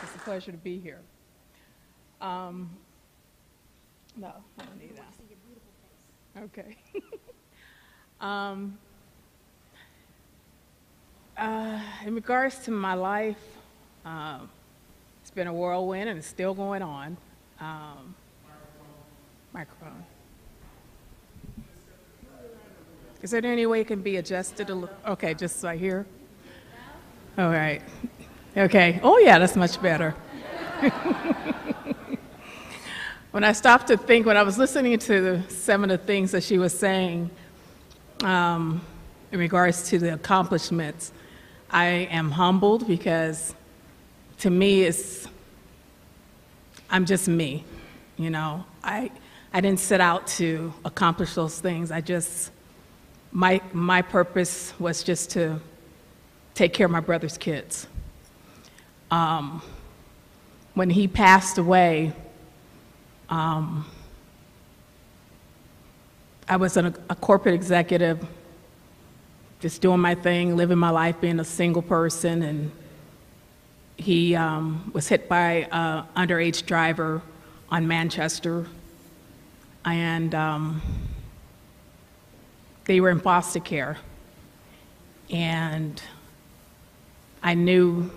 It's a pleasure to be here. Um, no, I don't need that. Okay. um, in regards to my life, um, it's been a whirlwind and it's still going on. Um, Microphone. Is there any way it can be adjusted a little? Okay, just right here. All right. Okay. Oh, yeah, that's much better. When I stopped to think, when I was listening to some of the things that she was saying in regards to the accomplishments, I am humbled because to me, I'm just me. You know, I didn't set out to accomplish those things. My purpose was just to take care of my brother's kids. When he passed away, I was a corporate executive, just doing my thing, living my life, being a single person, and he was hit by an underage driver on Manchester, and they were in foster care, and I knew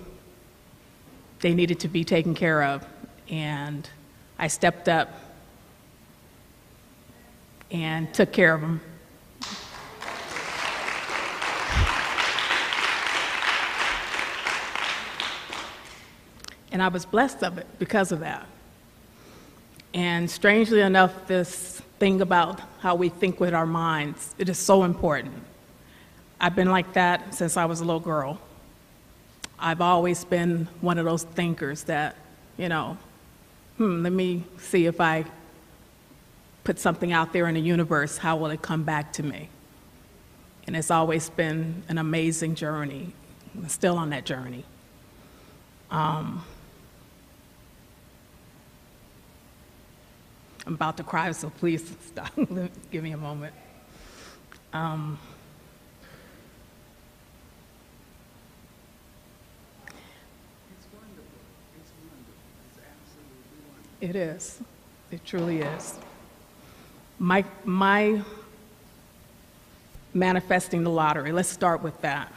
they needed to be taken care of, and I stepped up and took care of them. And I was blessed of it because of that. And strangely enough, this thing about how we think with our minds, it is so important. I've been like that since I was a little girl. I've always been one of those thinkers that, let me see if I put something out there in the universe, how will it come back to me? And it's always been an amazing journey. I'm still on that journey. I'm about to cry, so please stop. Give me a moment. It is. It truly is. My manifesting the lottery, let's start with that.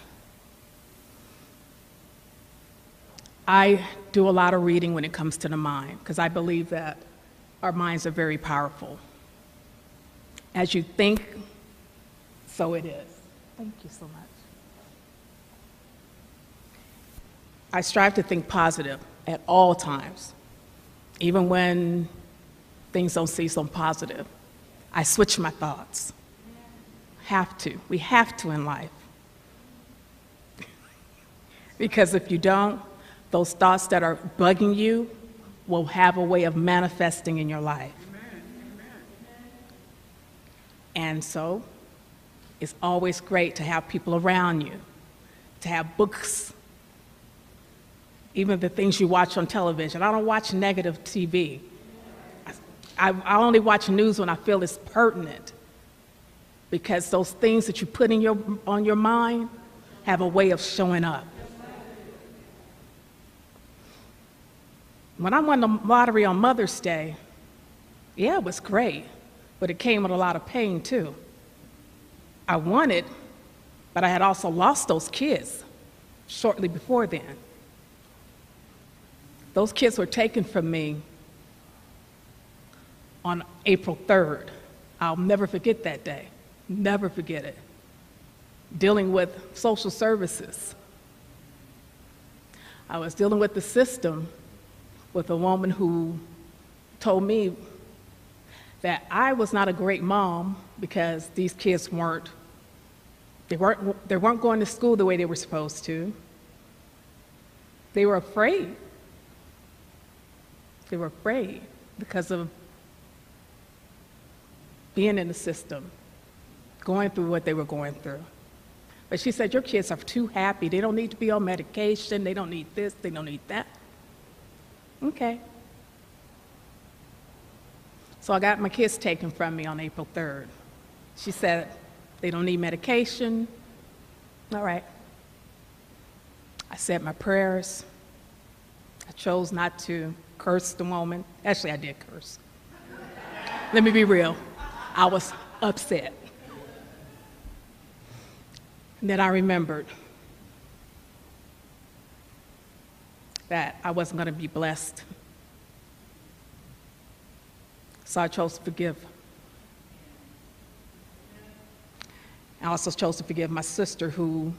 I do a lot of reading when it comes to the mind, because I believe that our minds are very powerful. As you think, so it is. Thank you so much. I strive to think positive at all times. Even when things don't seem so positive, I switch my thoughts. Have to. We have to in life. Because if you don't, those thoughts that are bugging you will have a way of manifesting in your life. And so, it's always great to have people around you, to have books, even the things you watch on television. I don't watch negative TV. I only watch news when I feel it's pertinent, because those things that you put on your mind have a way of showing up. When I won the lottery on Mother's Day, yeah, it was great, but it came with a lot of pain too. I won it, but I had also lost those kids shortly before then. Those kids were taken from me on April 3rd. I'll never forget that day, never forget it. Dealing with social services. I was dealing with the system with a woman who told me that I was not a great mom because these kids weren't going to school the way they were supposed to. They were afraid. They were afraid because of being in the system, going through what they were going through. But she said, your kids are too happy. They don't need to be on medication. They don't need this. They don't need that. Okay. So I got my kids taken from me on April 3rd. She said, they don't need medication. All right. I said my prayers. I chose not to curse the woman. Actually, I did curse. Let me be real. I was upset. And then I remembered that I wasn't going to be blessed. So I chose to forgive. I also chose to forgive my sister, who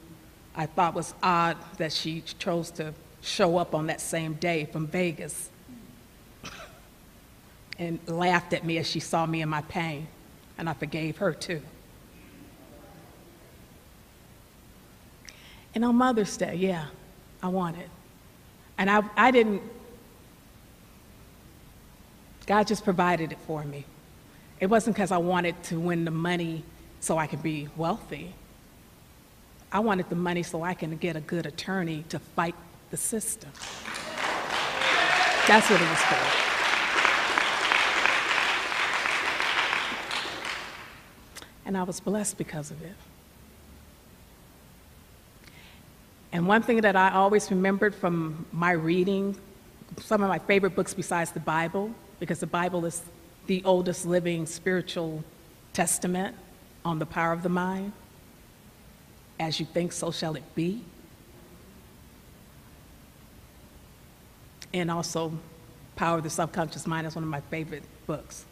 I thought was odd that she chose to show up on that same day from Vegas and laughed at me as she saw me in my pain, and I forgave her too. And on Mother's Day, yeah, I won it. And I didn't, God just provided it for me. It wasn't because I wanted to win the money so I could be wealthy. I wanted the money so I can get a good attorney to fight the system. That's what it was for. And I was blessed because of it. And one thing that I always remembered from my reading, some of my favorite books besides the Bible, because the Bible is the oldest living spiritual testament on the power of the mind. As you think, so shall it be. And also, Power of the Subconscious Mind is one of my favorite books.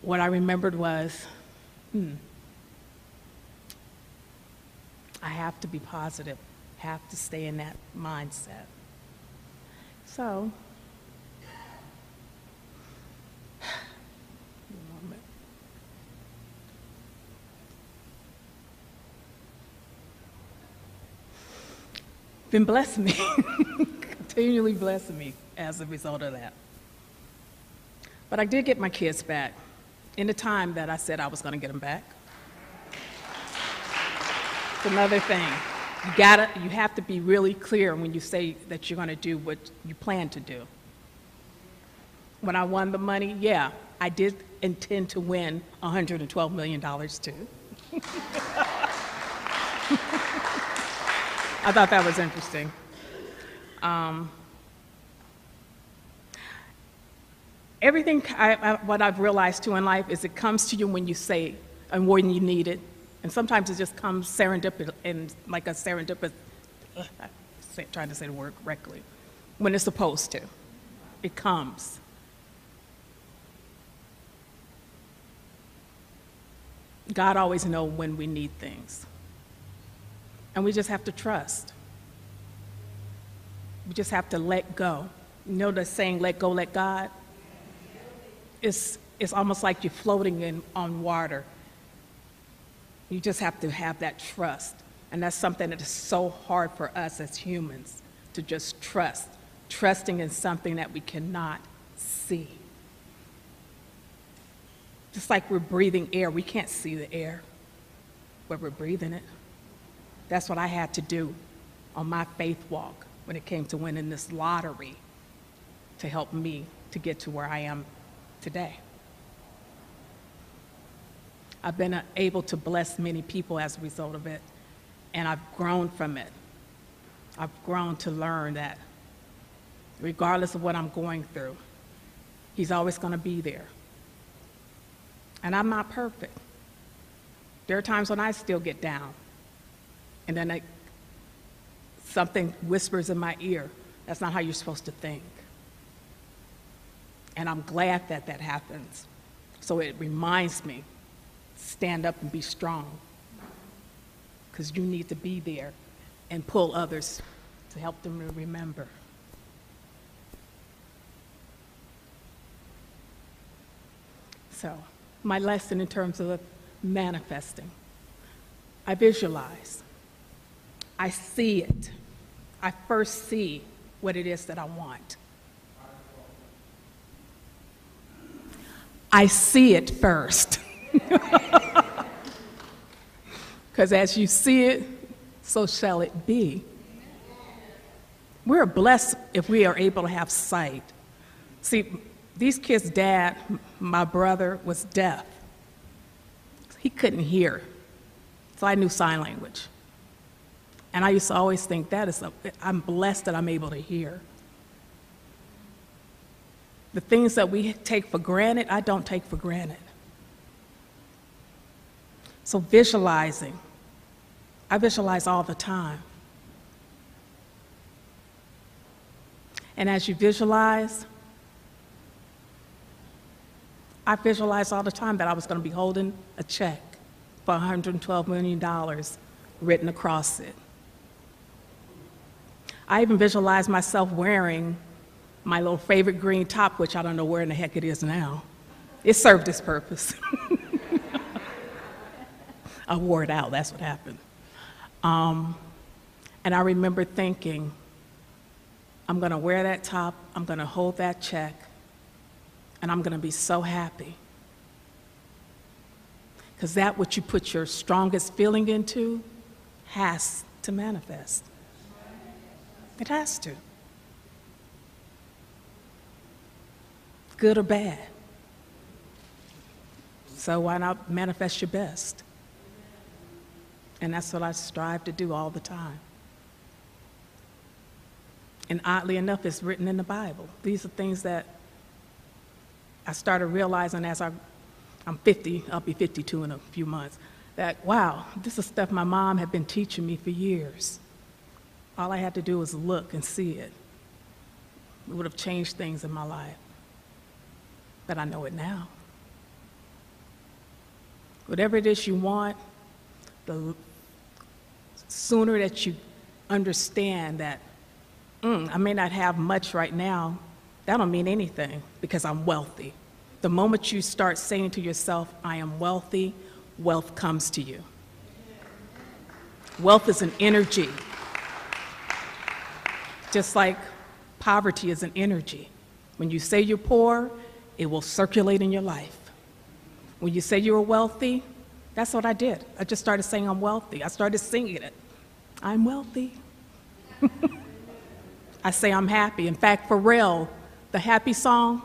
What I remembered was, I have to be positive, have to stay in that mindset. So, been blessing me, continually blessing me as a result of that. But I did get my kids back in the time that I said I was going to get them back. It's another thing. You have to be really clear when you say that you're going to do what you plan to do. When I won the money, yeah, I did intend to win $112 million too. I thought that was interesting. Everything, what I've realized too in life is it comes to you when you say and when you need it. And sometimes it just comes serendipitous, and like a serendipitous, trying to say the word correctly, when it's supposed to. It comes. God always knows when we need things. And we just have to trust. We just have to let go. You know the saying, let go, let God? It's almost like you're floating on water. You just have to have that trust. And that's something that is so hard for us as humans, to just trust. Trusting in something that we cannot see. Just like we're breathing air, we can't see the air, but we're breathing it. That's what I had to do on my faith walk when it came to winning this lottery to help me to get to where I am today. I've been able to bless many people as a result of it, and I've grown from it. I've grown to learn that regardless of what I'm going through, He's always going to be there. And I'm not perfect. There are times when I still get down. And then something whispers in my ear, that's not how you're supposed to think. And I'm glad that that happens. So it reminds me, stand up and be strong. Because you need to be there and pull others to help them to remember. So, my lesson in terms of manifesting, I visualize. I see it. I first see what it is that I want. I see it first. Because as you see it, so shall it be. We're blessed if we are able to have sight. See, these kids' dad, my brother, was deaf. He couldn't hear. So I knew sign language. And I used to always think I'm blessed that I'm able to hear. The things that we take for granted, I don't take for granted. So visualizing, I visualize all the time. And as you visualize, I visualized all the time that I was going to be holding a check for $112 million written across it. I even visualized myself wearing my little favorite green top, which I don't know where in the heck it is now. It served its purpose. I wore it out, that's what happened. And I remember thinking, I'm going to wear that top, I'm going to hold that check, and I'm going to be so happy. Because that what you put your strongest feeling into has to manifest. It has to. Good or bad. So why not manifest your best? And that's what I strive to do all the time. And oddly enough, it's written in the Bible. These are things that I started realizing as I'm 50, I'll be 52 in a few months, that, wow, this is stuff my mom had been teaching me for years. All I had to do was look and see it. It would have changed things in my life. But I know it now. Whatever it is you want, the sooner that you understand that, I may not have much right now, that don't mean anything because I'm wealthy. The moment you start saying to yourself, I am wealthy, wealth comes to you. Wealth is an energy. Just like poverty is an energy. When you say you're poor, it will circulate in your life. When you say you're wealthy, that's what I did. I just started saying I'm wealthy. I started singing it. I'm wealthy. I say I'm happy. In fact, for real, the happy song,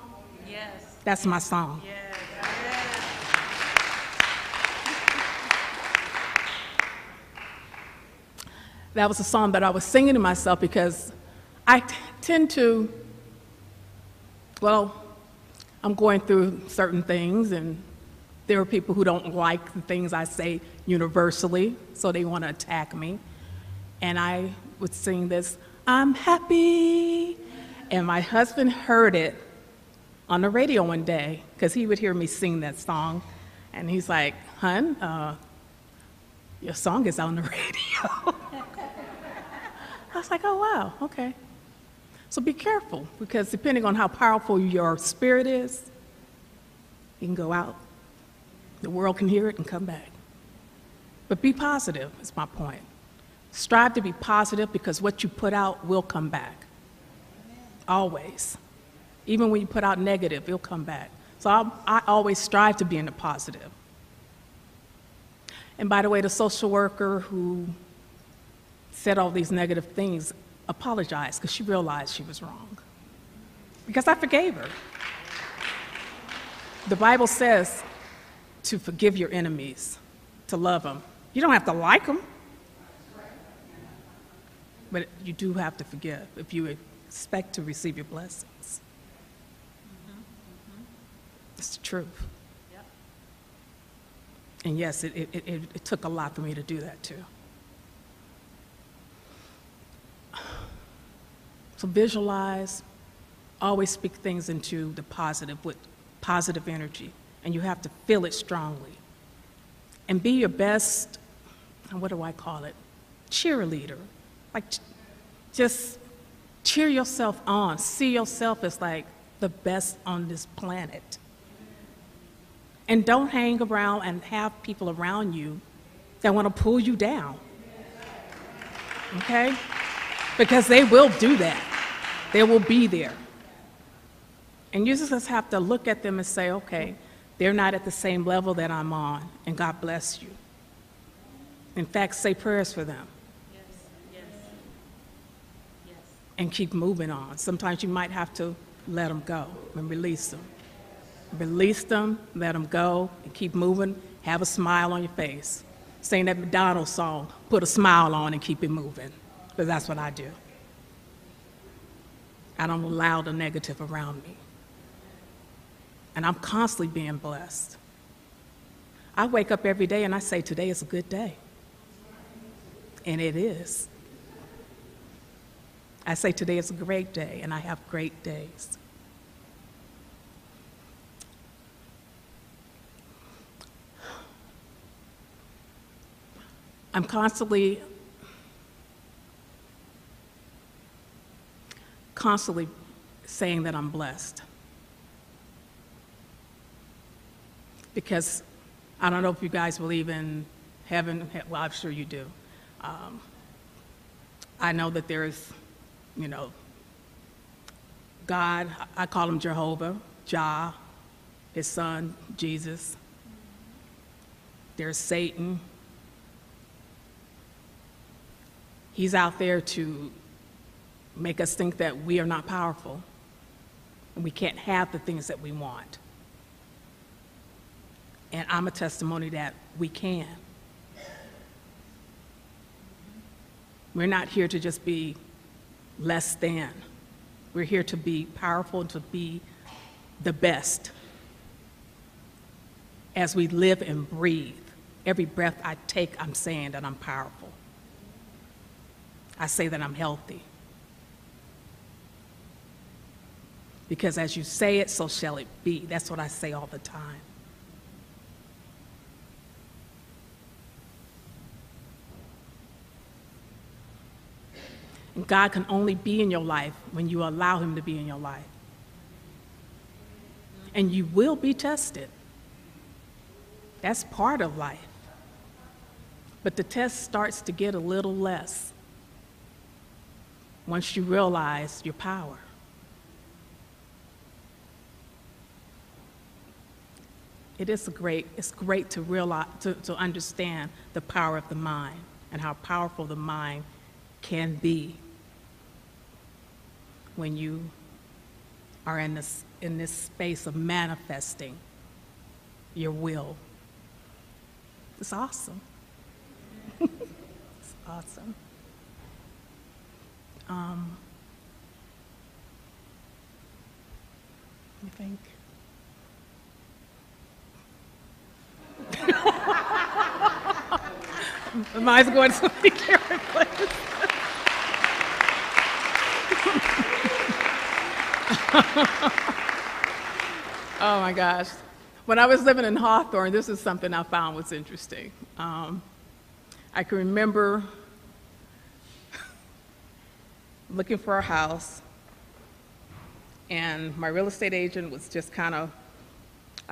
yes, that's my song. Yes. Yes. That was a song that I was singing to myself because I tend to, I'm going through certain things, and there are people who don't like the things I say universally, so they want to attack me. And I would sing this, I'm happy. And my husband heard it on the radio one day, because he would hear me sing that song. And he's like, "Hun, your song is on the radio." I was like, oh, wow, okay. So be careful, because depending on how powerful your spirit is, you can go out, the world can hear it and come back. But be positive, is my point. Strive to be positive, because what you put out will come back. Always. Even when you put out negative, it'll come back. So I always strive to be in the positive. And by the way, the social worker who said all these negative things apologized, because she realized she was wrong. Because I forgave her. The Bible says to forgive your enemies, to love them. You don't have to like them, but you do have to forgive if you expect to receive your blessings. It's the truth. Yep. And yes, it took a lot for me to do that too. So visualize, always speak things into the positive with positive energy, and you have to feel it strongly. And be your best, what do I call it? Cheerleader. Like, just cheer yourself on. See yourself as like the best on this planet. And don't hang around and have people around you that want to pull you down. Okay? Because they will do that. They will be there. And you just have to look at them and say, okay, they're not at the same level that I'm on, and God bless you. In fact, say prayers for them. Yes, yes, yes. And keep moving on. Sometimes you might have to let them go and release them. Release them, let them go, and keep moving. Have a smile on your face. sing that McDonald's song, put a smile on and keep it moving, because that's what I do. I don't allow the negative around me. And I'm constantly being blessed. I wake up every day and I say, today is a good day. And it is. I say today is a great day, and I have great days. I'm constantly saying that I'm blessed. Because I don't know if you guys believe in heaven. Well, I'm sure you do. I know that there is, God, I call him Jehovah, Jah, his son, Jesus. There's Satan. He's out there to make us think that we are not powerful and we can't have the things that we want. And I'm a testimony that we can. We're not here to just be less than. We're here to be powerful, to be the best. As we live and breathe, every breath I take, I'm saying that I'm powerful. I say that I'm healthy. Because as you say it, so shall it be. That's what I say all the time. And God can only be in your life when you allow him to be in your life. And you will be tested. That's part of life. But the test starts to get a little less once you realize your power. It's great to realize, to understand the power of the mind and how powerful the mind can be when you are in this space of manifesting your will. It's awesome. It's awesome. Let me think. My mind's going to something different place. Oh my gosh. When I was living in Hawthorne, this is something I found was interesting. I can remember looking for a house, and my real estate agent was just I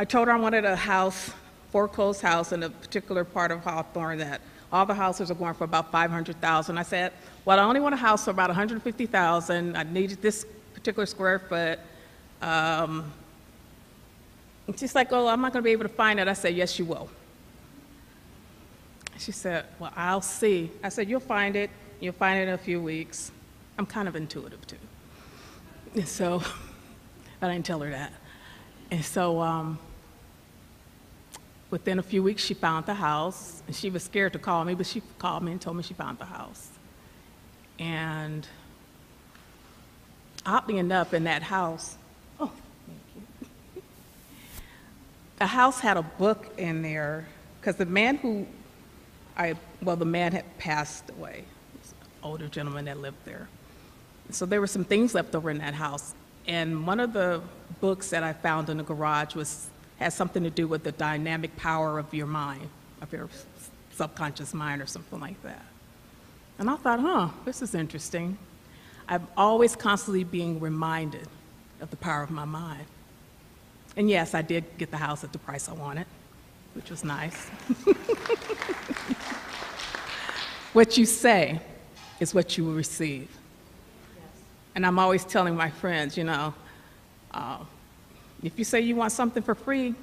told her I wanted a house, foreclosed house in a particular part of Hawthorne that all the houses are going for about $500,000. I said, well, I only want a house for about $150,000. I needed this particular square foot. And she's like, oh, I'm not going to be able to find it. I said, yes, you will. She said, well, I'll see. I said, you'll find it. You'll find it in a few weeks. I'm kind of intuitive, too. And so, I didn't tell her that. And so, within a few weeks, she found the house. And she was scared to call me, but she called me and told me she found the house. And oddly enough, in that house, oh, thank you. The house had a book in there, because the man the man had passed away. He was an older gentleman that lived there. So there were some things left over in that house. And one of the books that I found in the garage had something to do with the dynamic power of your mind, of your subconscious mind or something like that. And I thought, this is interesting. I'm always constantly being reminded of the power of my mind. And yes, I did get the house at the price I wanted, which was nice. What you say is what you will receive. And I'm always telling my friends, if you say you want something for free,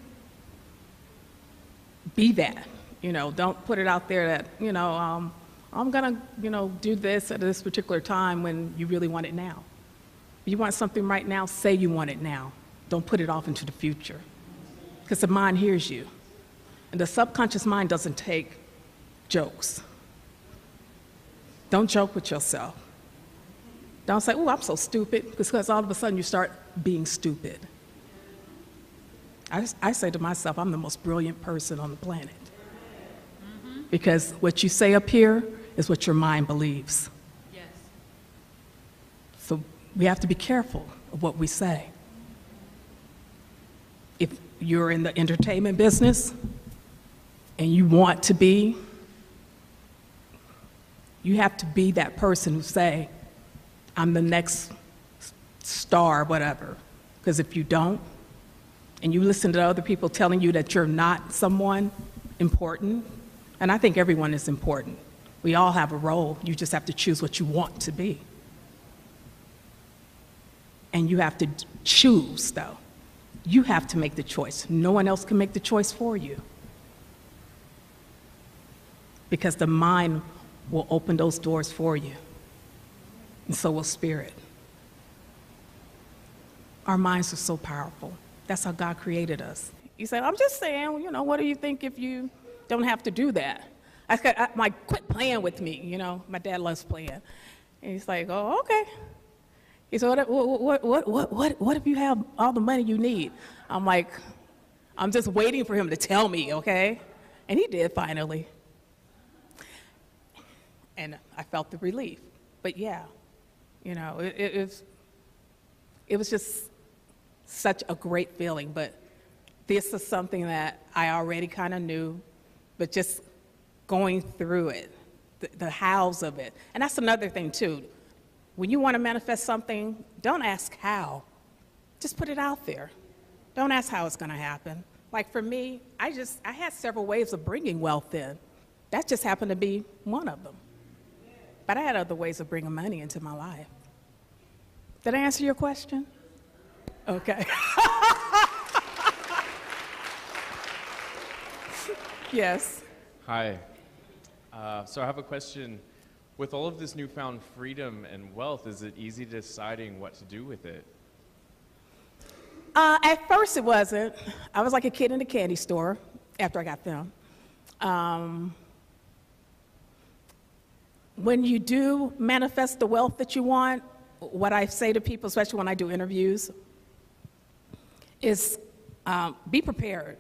be that. Don't put it out there that, I'm going to, do this at this particular time when you really want it now. If you want something right now, say you want it now. Don't put it off into the future, because the mind hears you. And the subconscious mind doesn't take jokes. Don't joke with yourself. Don't say, oh, I'm so stupid, because all of a sudden you start being stupid. I say to myself, I'm the most brilliant person on the planet. Because what you say up here is what your mind believes. Yes. So we have to be careful of what we say. If you're in the entertainment business and you want to be, you have to be that person who say, I'm the next star, whatever. Because if you don't, and you listen to other people telling you that you're not someone important, and I think everyone is important. We all have a role. You just have to choose what you want to be. And you have to choose, though. You have to make the choice. No one else can make the choice for you. Because the mind will open those doors for you. And so will spirit. Our minds are so powerful. That's how God created us. You say, I'm just saying, you know, what do you think if you don't have to do that? Quit playing with me, you know. My dad loves playing. And he's like, oh, okay. He said, what if you have all the money you need? I'm like, I'm just waiting for him to tell me, okay? And he did finally. And I felt the relief. But yeah, you know, it was just such a great feeling. But this is something that I already kind of knew, but just going through it, the hows of it. And that's another thing, too. When you want to manifest something, don't ask how. Just put it out there. Don't ask how it's going to happen. Like for me, I had several ways of bringing wealth in. That just happened to be one of them. But I had other ways of bringing money into my life. Did I answer your question? Okay. Yes. Hi. So I have a question. With all of this newfound freedom and wealth, is it easy deciding what to do with it? At first it wasn't. I was like a kid in a candy store after I got them. When you do manifest the wealth that you want, what I say to people, especially when I do interviews, is be prepared.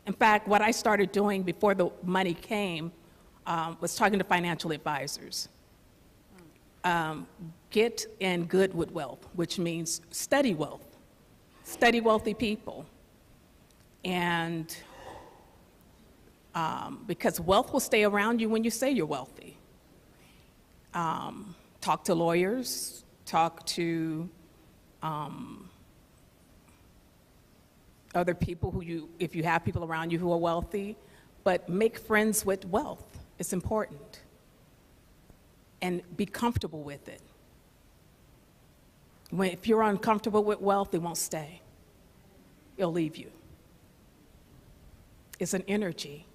In fact, what I started doing before the money came was talking to financial advisors. Get in good with wealth, which means study wealth. Study wealthy people. And because wealth will stay around you when you say you're wealthy. Talk to lawyers, talk to other people if you have people around you who are wealthy, but make friends with wealth. It's important. And be comfortable with it. If you're uncomfortable with wealth, it won't stay. It'll leave you. It's an energy.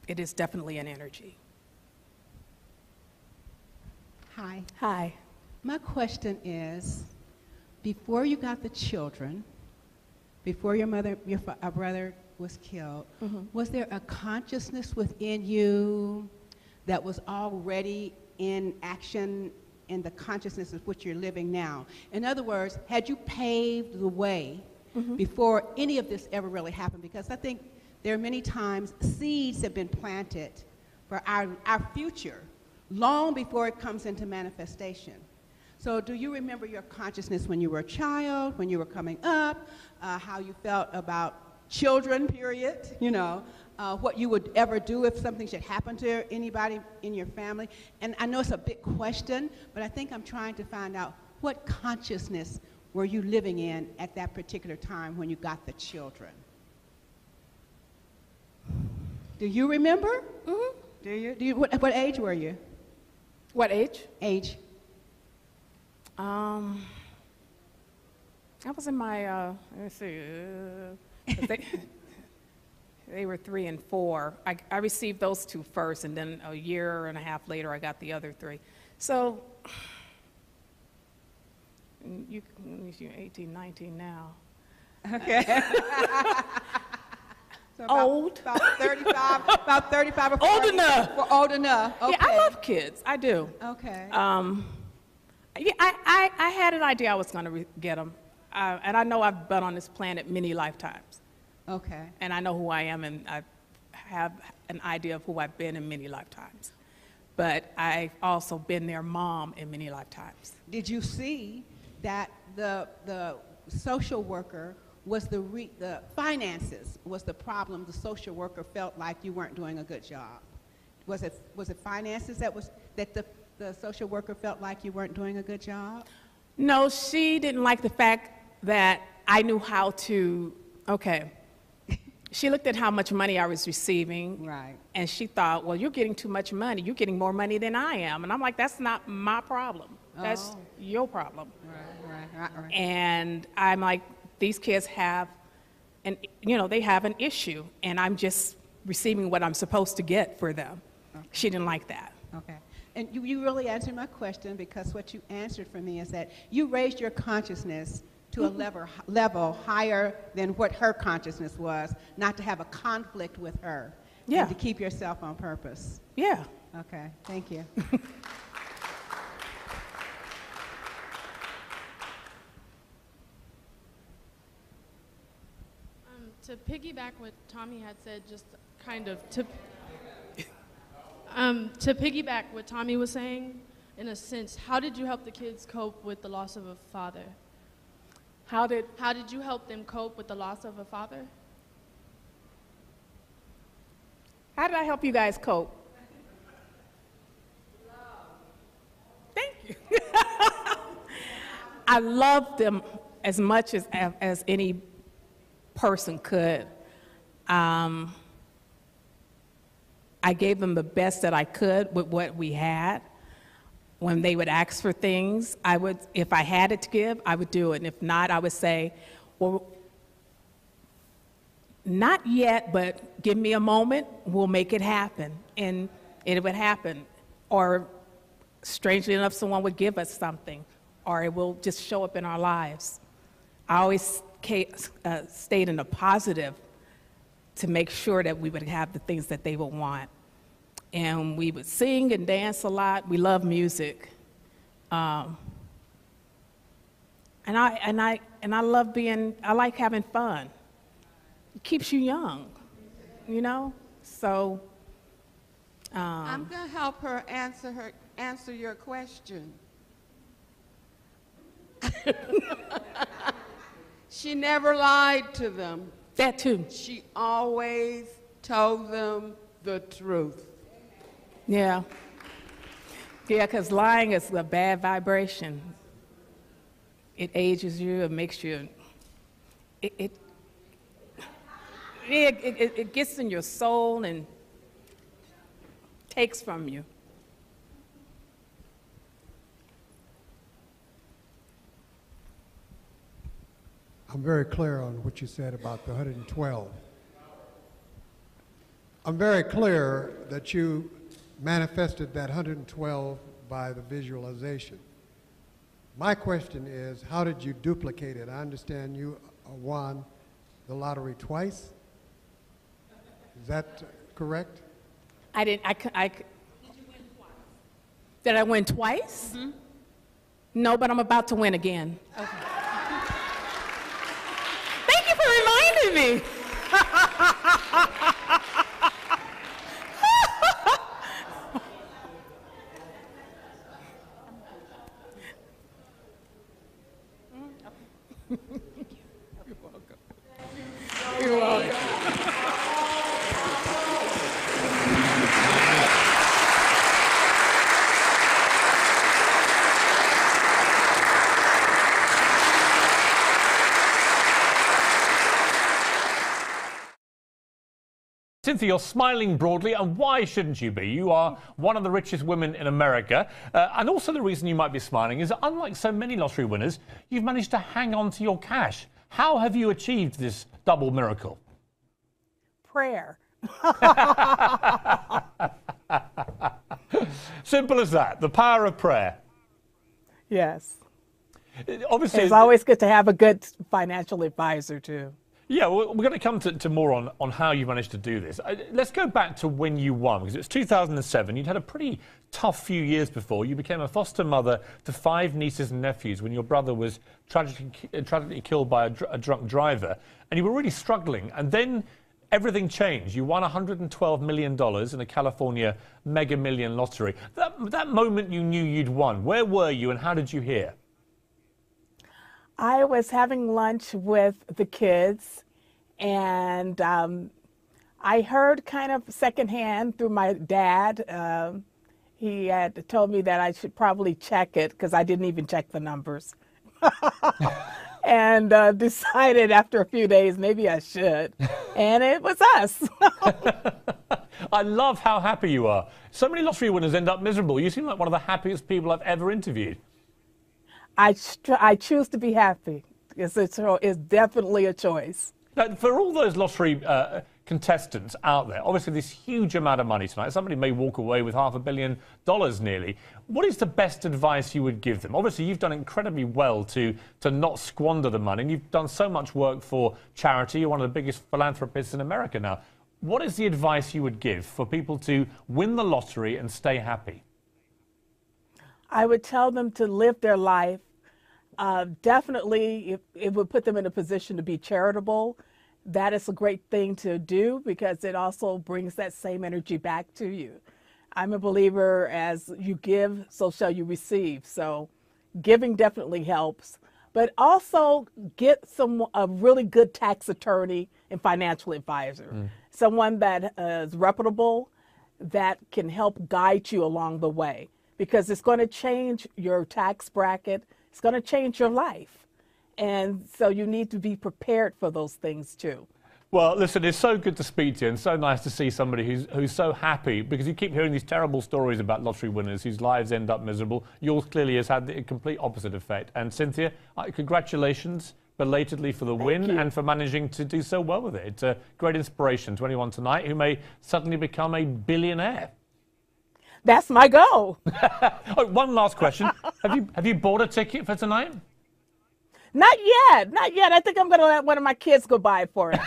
It is definitely an energy. Hi. Hi. My question is, before you got the children, before your brother was killed, was there a consciousness within you that was already in action in the consciousness of which you're living now? In other words, had you paved the way before any of this ever really happened? Because I think there are many times seeds have been planted for our future long before it comes into manifestation. So do you remember your consciousness when you were a child, when you were coming up, how you felt about children, period, you know, what you would ever do if something should happen to anybody in your family? And I know it's a big question, but I think I'm trying to find out, what consciousness were you living in at that particular time when you got the children? Do you remember? Do you? What age were you? What age? Age. I was in my, let's see, they were 3 and 4. I received those 2 first, and then a year and a half later, I got the other 3. So, you're 18, 19 now. Okay. So Old. About 35, about 35 or 40. Old enough. Well, old enough. Okay. Yeah, I love kids. I do. Okay. Yeah, I had an idea I was going to get them. And I know I've been on this planet many lifetimes. Okay. And I know who I am, and I have an idea of who I've been in many lifetimes. But I've also been their mom in many lifetimes. Did you see that the social worker was the finances was the problem? The social worker felt like you weren't doing a good job. Was it finances that the social worker felt like you weren't doing a good job? No, she didn't like the fact that I knew how to, okay. She looked at how much money I was receiving. Right. And she thought, well, you're getting too much money. You're getting more money than I am. And I'm like, that's not my problem. That's your problem. Right. And I'm like, these kids have, they have an issue. And I'm just receiving what I'm supposed to get for them. Okay. She didn't like that. Okay. And you really answered my question, because what you answered for me is that you raised your consciousness to a level higher than what her consciousness was, not to have a conflict with her. Yeah. And to keep yourself on purpose. Yeah. Okay, thank you. To piggyback what Tommy had said, just kind of to piggyback what Tommy was saying, in a sense, how did you help the kids cope with the loss of a father? How did you help them cope with the loss of a father? How did I help you guys cope? Thank you. I loved them as much as any person could. I gave them the best that I could with what we had. When they would ask for things, if I had it to give, I would do it. And if not, I would say, well, not yet, but give me a moment, we'll make it happen. And it would happen. Or strangely enough, someone would give us something, or it will just show up in our lives. I always stayed in a positive to make sure that we would have the things that they would want. And we would sing and dance a lot. We love music, and I love I like having fun. It keeps you young, So I'm gonna help her answer your question. She never lied to them. That too. She always told them the truth. Yeah. Yeah, because lying is a bad vibration. It ages you, it makes you, it gets in your soul and takes from you. I'm very clear on what you said about the 112. I'm very clear that you manifested that 112 by the visualization. My question is, how did you duplicate it? I understand you won the lottery twice. Is that correct? I didn't. Did you win twice? Did I win twice? Mm-hmm. No, but I'm about to win again. Okay. Thank you for reminding me. You're welcome. You're welcome. Cynthia, you're smiling broadly, and why shouldn't you be? You are one of the richest women in America, and also the reason you might be smiling is that unlike so many lottery winners, you've managed to hang on to your cash. How have you achieved this double miracle? Prayer. Simple as that, the power of prayer. Yes. Obviously, it's always good to have a good financial advisor, too. Yeah, well, we're going to come to more on how you managed to do this. Let's go back to when you won, because it was 2007. You'd had a pretty tough few years before. You became a foster mother to 5 nieces and nephews when your brother was tragically killed by a drunk driver, and you were really struggling. And then everything changed. You won $112 million in a California Mega Million lottery. That moment you knew you'd won, where were you and how did you hear? I was having lunch with the kids, and I heard kind of secondhand through my dad. He had told me that I should probably check it because I didn't even check the numbers. And decided after a few days maybe I should. And it was us. I love how happy you are. So many lottery winners end up miserable. You seem like one of the happiest people I've ever interviewed. I choose to be happy. It's definitely a choice. Now, for all those lottery contestants out there, obviously this huge amount of money tonight, somebody may walk away with $500 million nearly. What is the best advice you would give them? Obviously, you've done incredibly well to not squander the money, and you've done so much work for charity. You're one of the biggest philanthropists in America now. What is the advice you would give for people to win the lottery and stay happy? I would tell them to live their life. Definitely, it would put them in a position to be charitable. That is a great thing to do because it also brings that same energy back to you. I'm a believer, as you give, so shall you receive. So giving definitely helps. But also get a really good tax attorney and financial advisor. Someone that is reputable, that can help guide you along the way. Because it's going to change your tax bracket. It's going to change your life. And so you need to be prepared for those things too. Well, listen, it's so good to speak to you and so nice to see somebody who's so happy, because you keep hearing these terrible stories about lottery winners whose lives end up miserable. Yours clearly has had the complete opposite effect. And Cynthia, congratulations belatedly for the win and for managing to do so well with it. It's a great inspiration to anyone tonight who may suddenly become a billionaire. That's my goal. Oh, one last question. Have you bought a ticket for tonight? Not yet. Not yet. I think I'm going to let one of my kids go buy it for it.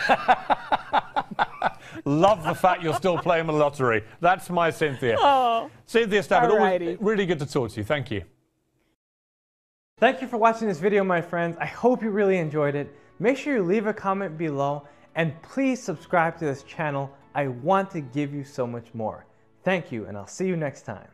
Love the fact you're still playing the lottery. That's my Cynthia. Oh, Cynthia Stafford, alrighty. always really good to talk to you. Thank you. Thank you for watching this video, my friends. I hope you really enjoyed it. Make sure you leave a comment below and please subscribe to this channel. I want to give you so much more. Thank you, and I'll see you next time.